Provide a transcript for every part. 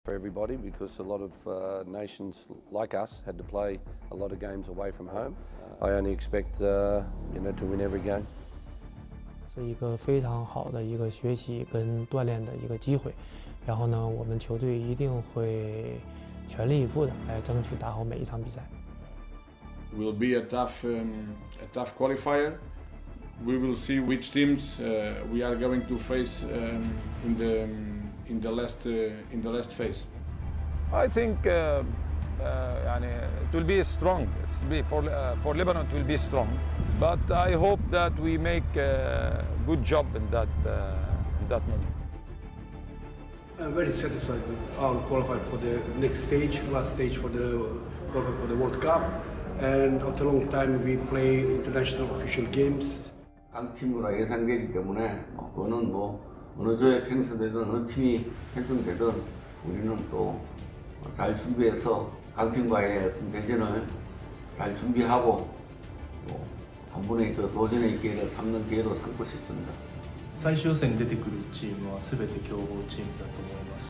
for everybody because a lot of nations like us had to play a lot of games away from home. I only expect to win every game. 是一个非常好的一个学习跟锻炼的一个机会，然后呢，我们球队一定会全力以赴的来争取打好每一场比赛。Will be a tough qualifier. We will see which teams we are going to face in the last phase. I think it will be strong. For Lebanon, it will be strong. But I hope that we make a good job in that moment. I'm very satisfied with our qualified for the next stage, last stage for the qualify for the World Cup. And after a long time, we play international official games. 강팀으로 예상되기 때문에 그거는 어느 조에 편성되든 어느 팀이 편성되든 우리는 또 잘 준비해서 강팀과의 어떤 대전을 잘 준비하고 또 한 번의 그 도전의 기회를 삼는 기회로 삼고 싶습니다. 最終戦に出てくるチームは全て強豪チームだと思います。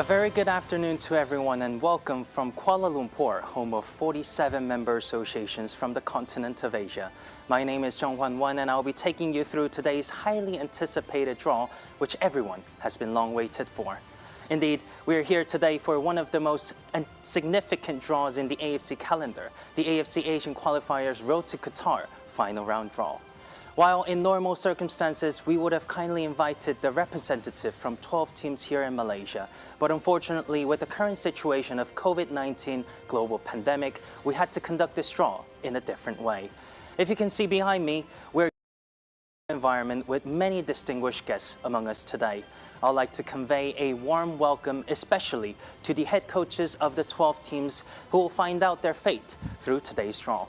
A very good afternoon to everyone and welcome from Kuala Lumpur, home of 47 member associations from the continent of Asia. My name is Zhong Huan and I'll be taking you through today's highly anticipated draw, which everyone has been long waited for. Indeed, we are here today for one of the most significant draws in the AFC calendar, the AFC Asian Qualifiers Road to Qatar final round draw. While in normal circumstances, we would have kindly invited the representative from 12 teams here in Malaysia. But unfortunately, with the current situation of COVID-19 global pandemic, we had to conduct this draw in a different way. If you can see behind me, we're in an environment with many distinguished guests among us today. I'd like to convey a warm welcome, especially to the head coaches of the 12 teams who will find out their fate through today's draw.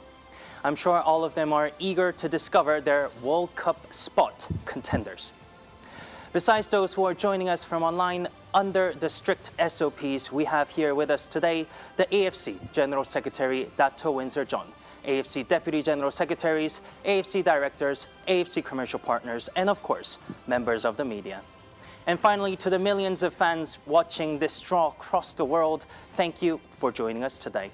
I'm sure all of them are eager to discover their World Cup spot contenders. Besides those who are joining us from online under the strict SOPs, we have here with us today the AFC General Secretary Dato Windsor John, AFC Deputy General Secretaries, AFC Directors, AFC Commercial Partners, and of course, members of the media. And finally, to the millions of fans watching this draw across the world, thank you for joining us today.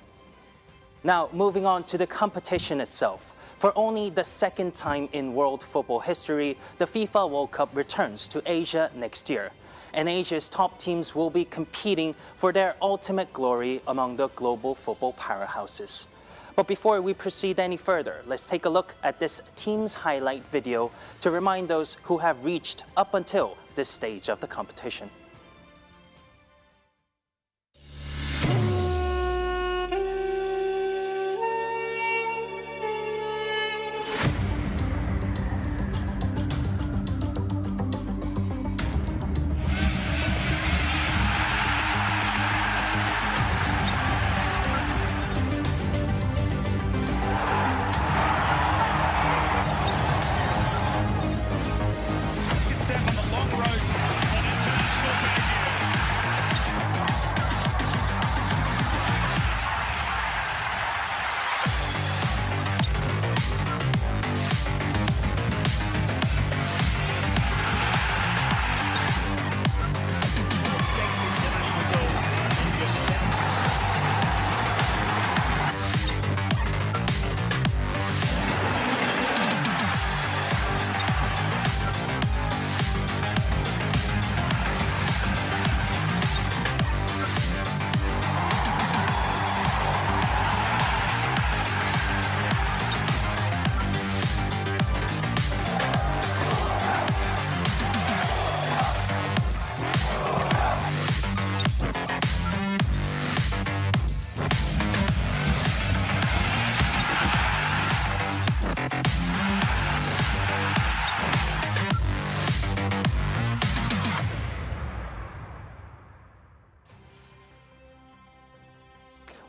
Now, moving on to the competition itself. For only the second time in world football history, the FIFA World Cup returns to Asia next year. And Asia's top teams will be competing for their ultimate glory among the global football powerhouses. But before we proceed any further, let's take a look at this team's highlight video to remind those who have reached up until this stage of the competition.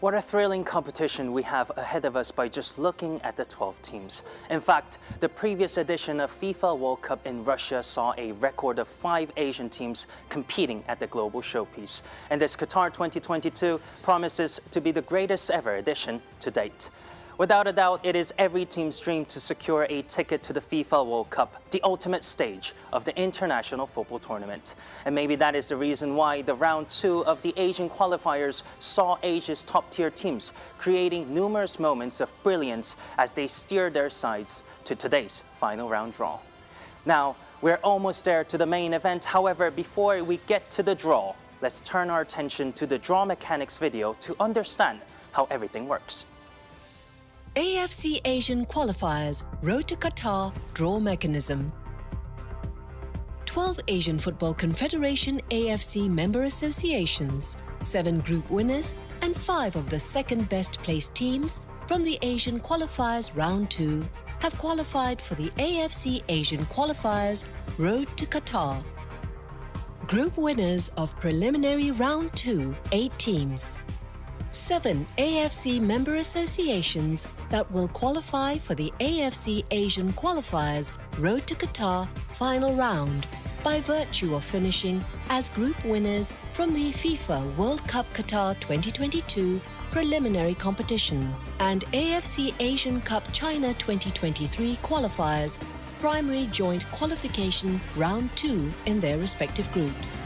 What a thrilling competition we have ahead of us by just looking at the 12 teams. In fact, the previous edition of FIFA World Cup in Russia saw a record of 5 Asian teams competing at the global showpiece. And this Qatar 2022 promises to be the greatest ever edition to date. Without a doubt, it is every team's dream to secure a ticket to the FIFA World Cup, the ultimate stage of the international football tournament. And maybe that is the reason why the round 2 of the Asian qualifiers saw Asia's top-tier teams creating numerous moments of brilliance as they steered their sides to today's final round draw. Now, we're almost there to the main event. However, before we get to the draw, let's turn our attention to the draw mechanics video to understand how everything works. AFC Asian Qualifiers Road to Qatar Draw Mechanism. 12 Asian Football Confederation AFC member associations, 7 group winners and 5 of the second best placed teams from the Asian Qualifiers Round 2 have qualified for the AFC Asian Qualifiers Road to Qatar. Group winners of preliminary Round 2, 8 teams. 7 AFC member associations that will qualify for the AFC Asian Qualifiers Road to Qatar final round by virtue of finishing as group winners from the FIFA World Cup Qatar 2022 preliminary competition and AFC Asian Cup China 2023 qualifiers primary joint qualification round 2 in their respective groups.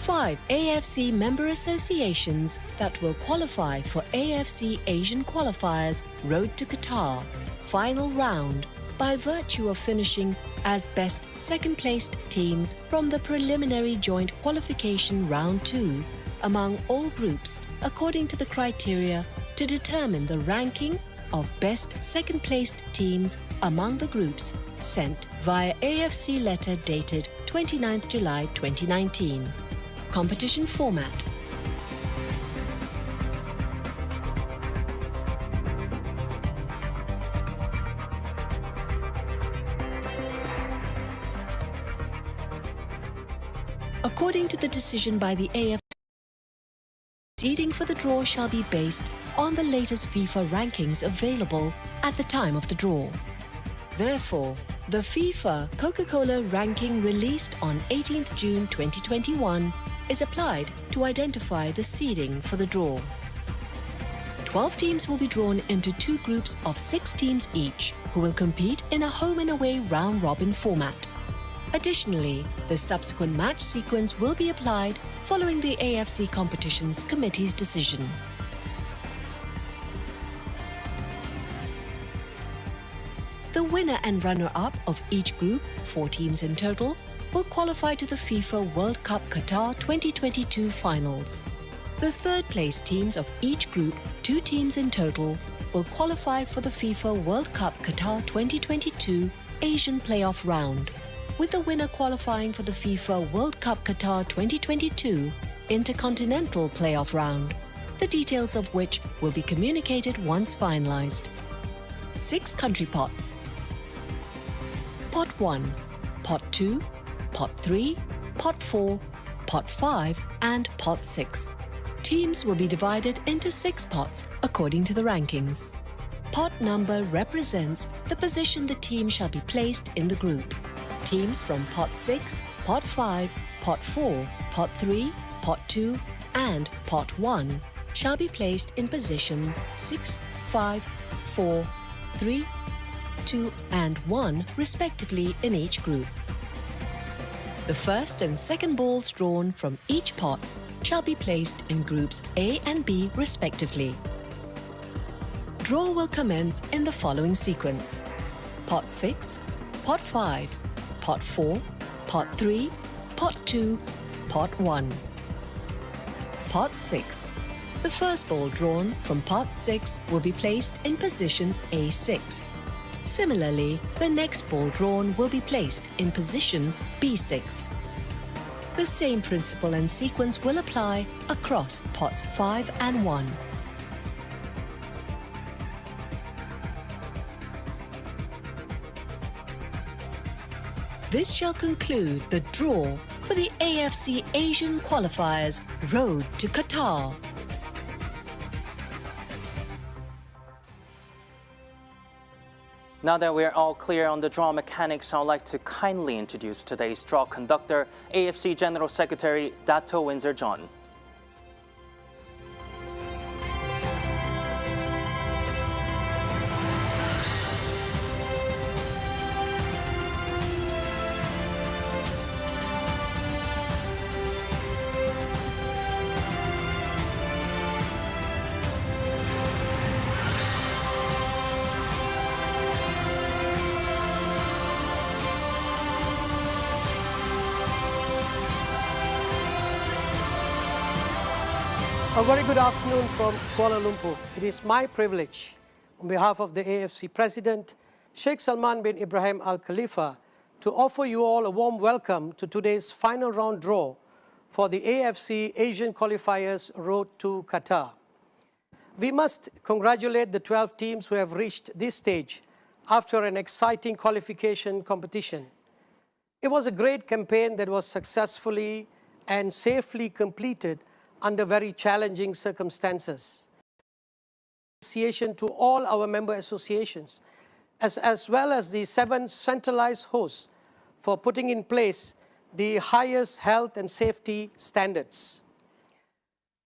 5 AFC member associations that will qualify for AFC Asian Qualifiers Road to Qatar final round by virtue of finishing as best second-placed teams from the preliminary joint qualification round 2 among all groups according to the criteria to determine the ranking of best second-placed teams among the groups sent via AFC letter dated 29th July 2019. Competition format. According to the decision by the AFC, seeding for the draw shall be based on the latest FIFA rankings available at the time of the draw. Therefore, the FIFA Coca-Cola ranking released on 18th June 2021 is applied to identify the seeding for the draw. 12 teams will be drawn into 2 groups of 6 teams each, who will compete in a home and away round-robin format. Additionally, the subsequent match sequence will be applied following the AFC Competitions Committee's decision. The winner and runner-up of each group, 4 teams in total, will qualify to the FIFA World Cup Qatar 2022 finals. The third-place teams of each group, 2 teams in total, will qualify for the FIFA World Cup Qatar 2022 Asian playoff round, with the winner qualifying for the FIFA World Cup Qatar 2022 Intercontinental playoff round, the details of which will be communicated once finalized. 6 country pots. Pot 1, Pot 2, Pot 3, Pot 4, Pot 5 and Pot 6. Teams will be divided into 6 pots according to the rankings. Pot number represents the position the team shall be placed in the group. Teams from Pot 6, Pot 5, Pot 4, Pot 3, Pot 2 and Pot 1 shall be placed in position 6, 5, 4, 3, 2 and 1 respectively in each group. The first and second balls drawn from each pot shall be placed in groups A and B respectively. Draw will commence in the following sequence: Pot 6, Pot 5, Pot 4, Pot 3, Pot 2, Pot 1. Pot 6. The first ball drawn from Pot 6 will be placed in position A6. Similarly, the next ball drawn will be placed in position B6. The same principle and sequence will apply across Pots 5 and 1. This shall conclude the draw for the AFC Asian Qualifiers Road to Qatar. Now that we're all clear on the draw mechanics, I'd like to kindly introduce today's draw conductor, AFC General Secretary Dato Windsor John. A very good afternoon from Kuala Lumpur. It is my privilege, on behalf of the AFC President, Sheikh Salman bin Ibrahim Al Khalifa, to offer you all a warm welcome to today's final round draw for the AFC Asian Qualifiers Road to Qatar. We must congratulate the 12 teams who have reached this stage after an exciting qualification competition. It was a great campaign that was successfully and safely completed under very challenging circumstances. Appreciation to all our member associations, as well as the 7 centralized hosts for putting in place the highest health and safety standards.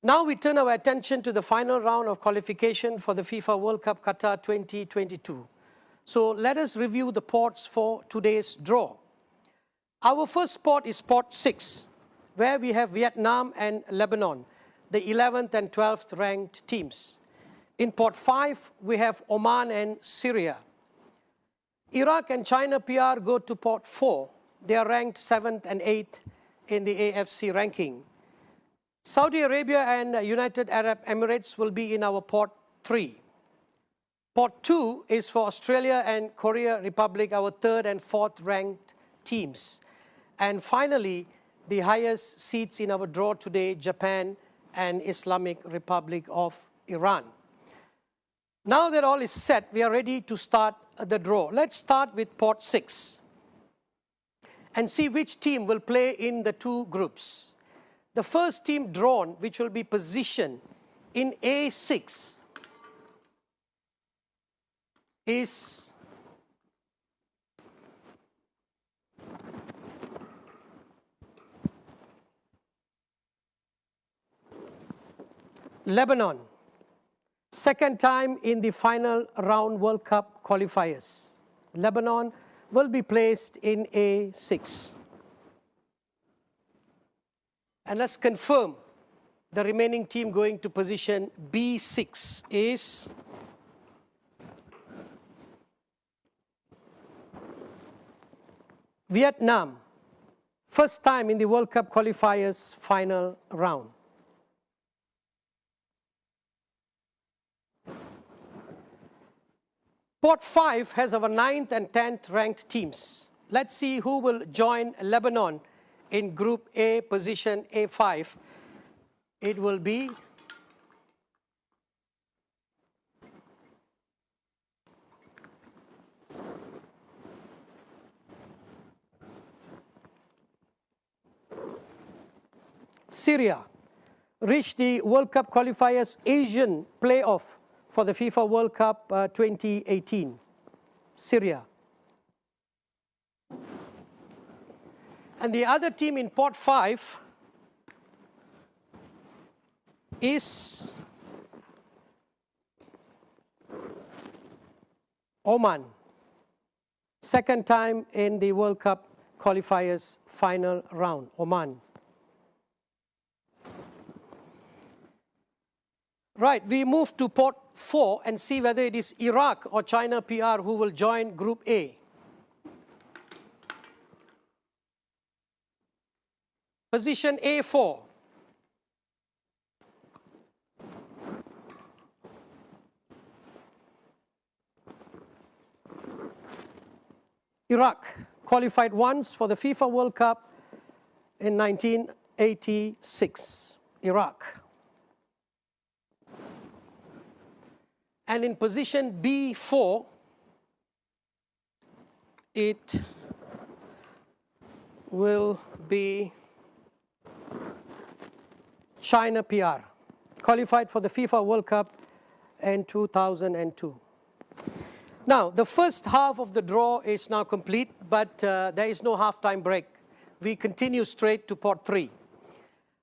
Now we turn our attention to the final round of qualification for the FIFA World Cup Qatar 2022. So let us review the pots for today's draw. Our first pot is pot 6, where we have Vietnam and Lebanon, the 11th and 12th ranked teams. In pot 5, we have Oman and Syria. Iraq and China PR go to pot 4. They are ranked 7th and 8th in the AFC ranking. Saudi Arabia and United Arab Emirates will be in our pot 3. Pot 2 is for Australia and Korea Republic, our 3rd and 4th ranked teams. And finally, the highest seats in our draw today, Japan and Islamic Republic of Iran. Now that all is set, we are ready to start the draw. Let's start with pot 6 and see which team will play in the 2 groups. The first team drawn, which will be positioned in A6, is Lebanon. Second time in the final round World Cup qualifiers. Lebanon will be placed in A6. And let's confirm the remaining team going to position B6 is Vietnam. First time in the World Cup qualifiers final round. Pot 5 has our 9th and 10th ranked teams. Let's see who will join Lebanon in Group A, position A5. It will be Syria. Reached the World Cup qualifiers Asian playoff for the FIFA World Cup 2018, Syria. And the other team in pot 5 is Oman. Second time in the World Cup qualifiers final round, Oman. Right, we move to pot 4 and see whether it is Iraq or China PR who will join Group A. Position A4. Iraq qualified once for the FIFA World Cup in 1986. Iraq. And in position B4, it will be China PR, qualified for the FIFA World Cup in 2002. Now, the first half of the draw is now complete, but there is no halftime break. We continue straight to pot 3.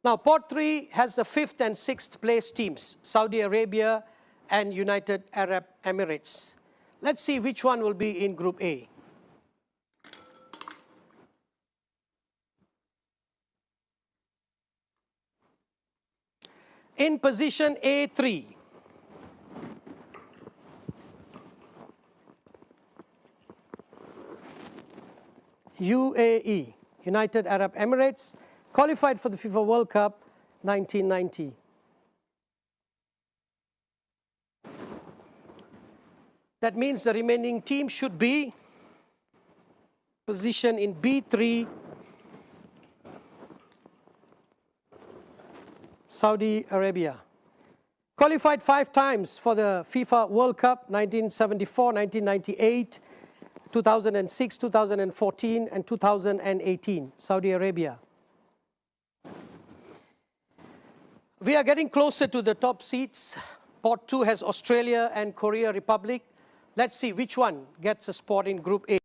Now, pot 3 has the 5th and 6th place teams, Saudi Arabia and United Arab Emirates. Let's see which one will be in Group A. In position A3, UAE, United Arab Emirates, qualified for the FIFA World Cup 1990. That means the remaining team should be positioned in B3, Saudi Arabia. Qualified 5 times for the FIFA World Cup 1974, 1998, 2006, 2014, and 2018, Saudi Arabia. We are getting closer to the top seats. Pot 2 has Australia and Korea Republic. Let's see which one gets a spot in Group A.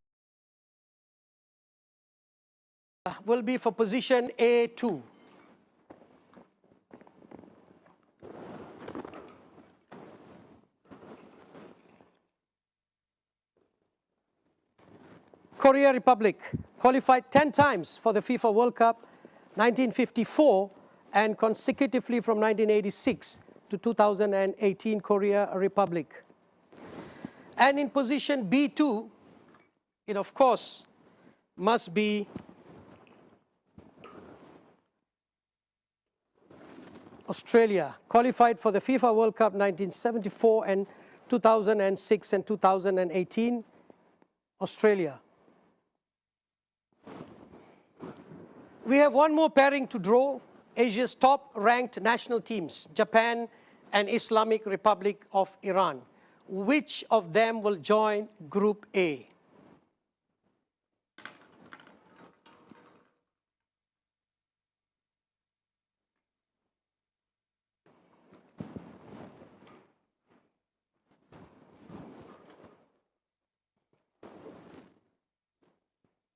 Will be for position A2. Korea Republic, qualified 10 times for the FIFA World Cup 1954, and consecutively from 1986 to 2018 Korea Republic. And in position B2, it of course must be Australia, qualified for the FIFA World Cup 1974 and 2006 and 2018, Australia. We have one more pairing to draw, Asia's top-ranked national teams, Japan and Islamic Republic of Iran. Which of them will join Group A?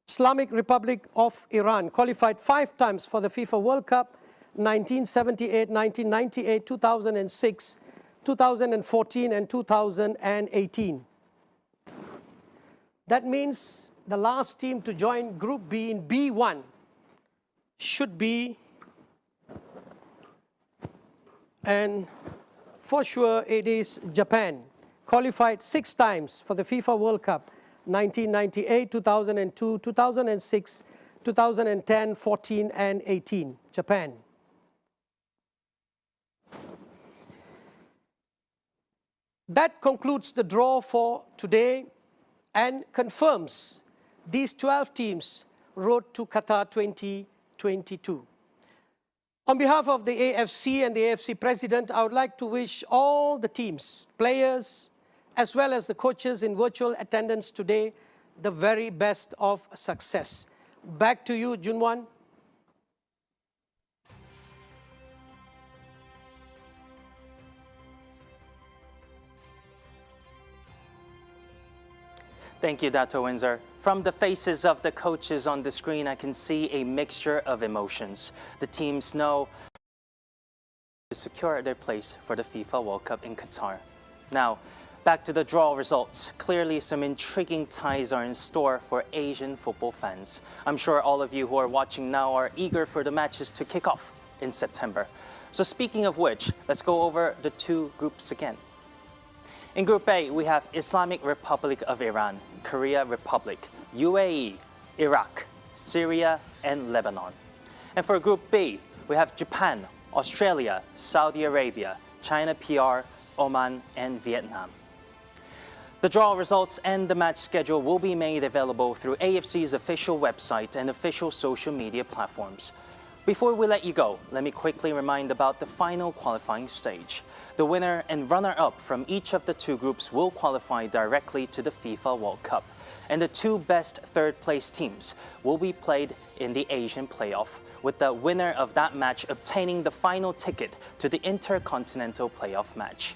Islamic Republic of Iran qualified 5 times for the FIFA World Cup, 1978, 1998, 2006, 2014 and 2018. That means the last team to join Group B in B1 should be, and for sure it is Japan, qualified 6 times for the FIFA World Cup, 1998, 2002, 2006, 2010, 14 and 18, Japan. That concludes the draw for today and confirms these 12 teams' road to Qatar 2022. On behalf of the AFC and the AFC President, I would like to wish all the teams, players, as well as the coaches in virtual attendance today, the very best of success. Back to you, Junwan. Thank you, Dato' Windsor. From the faces of the coaches on the screen, I can see a mixture of emotions. The teams know to secure their place for the FIFA World Cup in Qatar. Now, back to the draw results. Clearly, some intriguing ties are in store for Asian football fans. I'm sure all of you who are watching now are eager for the matches to kick off in September. So speaking of which, let's go over the 2 groups again. In Group A, we have Islamic Republic of Iran, Korea Republic, UAE, Iraq, Syria, and Lebanon. And for Group B, we have Japan, Australia, Saudi Arabia, China PR, Oman, and Vietnam. The draw results and the match schedule will be made available through AFC's official website and official social media platforms. Before we let you go, let me quickly remind about the final qualifying stage. The winner and runner-up from each of the 2 groups will qualify directly to the FIFA World Cup. And the 2 best third-place teams will be played in the Asian playoff, with the winner of that match obtaining the final ticket to the Intercontinental Playoff match.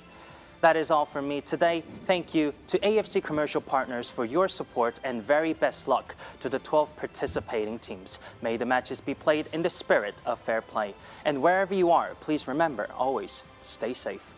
That is all from me today. Thank you to AFC commercial partners for your support, and very best luck to the 12 participating teams. May the matches be played in the spirit of fair play. And wherever you are, please remember, always stay safe.